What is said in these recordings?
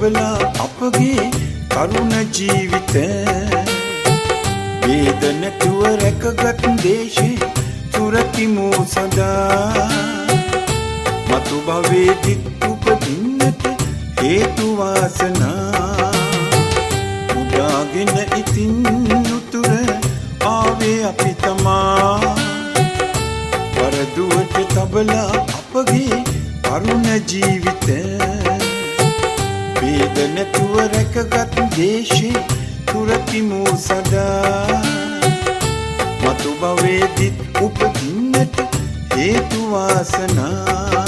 තබලා අපගේ තරුණ ජීවිත වේදනතුව රැකගත් දේශේ සුරකිමු සදා මතු භවයේදී උපදින්නට හේතු වාසනා උදාගෙන ඉතින් උතුර ආවේ අපි තමා වරදුවට තබලා අපගේ තරුණ ජීවිත වේදනතුව රැකගත් දේශේ සුරකිමු සදා මතු භවයේදී උපදින්නට හේතු වාසනා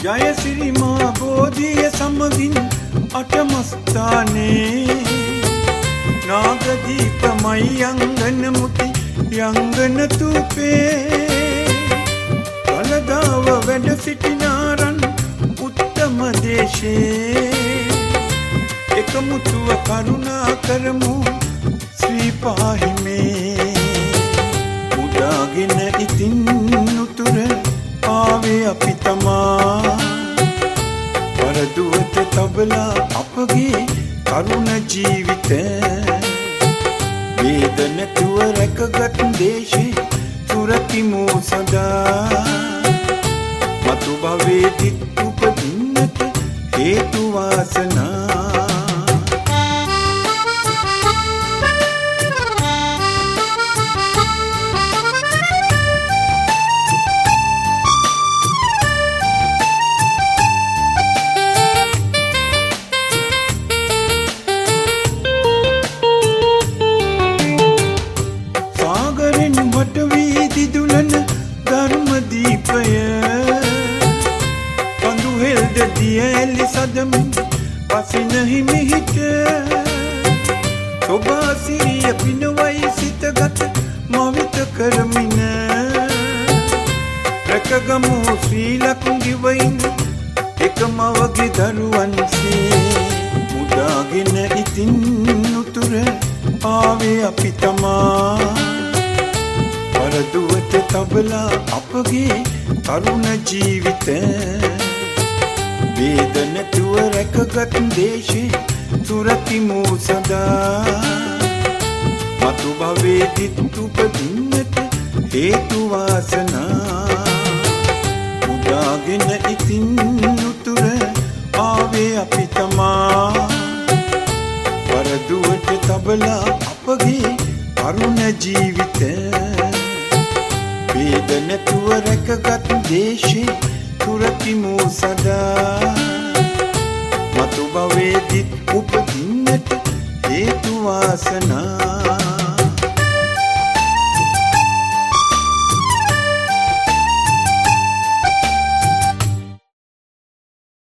ජය සිරි මා බෝධිය සමගින් අටමස්ථානේ නාගදීපමයි යංගන මුති යංගන තුපේ කලදාව වැඩ සිටිනාරන් උත්තම දේශේ එකමුතුව කරුණා කරමු ශ්‍රී පාහිමේ උදාගෙන ඉතින් උතුර ආවේ අපි තමා වරදුවට තබලා අපගේ තරුණ ජීවිත වේදනතුව රැකගත් දේශේ සුරකිමු සදා මතු භවයේදී උපදින්නට හේතු වාසනා දිදුලන ධර්මදීපය කඳු හෙල්ද දියැලි සදමින් පසින හිමිහිට සොබා සිරිය පිනවයි සිතගත මවිත කරමින රැකගමු ශ්‍රී ලක්දිවයින් එකමවගේ දරුවන්සේ මුදාගෙන ඉතින් උතුර ආවේ අපි තමා වරදුවට තබලා අපගේ තරුණ ජීවිත වේදනතුව රැකගත් දේශේ සුරකිමු සදා මතු භවයේදී උපදින්නට හේතු වාසනා උදාගෙන ඉතින් උතුර ආවේ අපි තමා වරදුවට තබලා අපගේ තරුණ ජීවිත වේදනතුව රැකගත් දේශේ සුරකිමු සදා මතු භවයේදී උපදින්නට හේතු වාසනා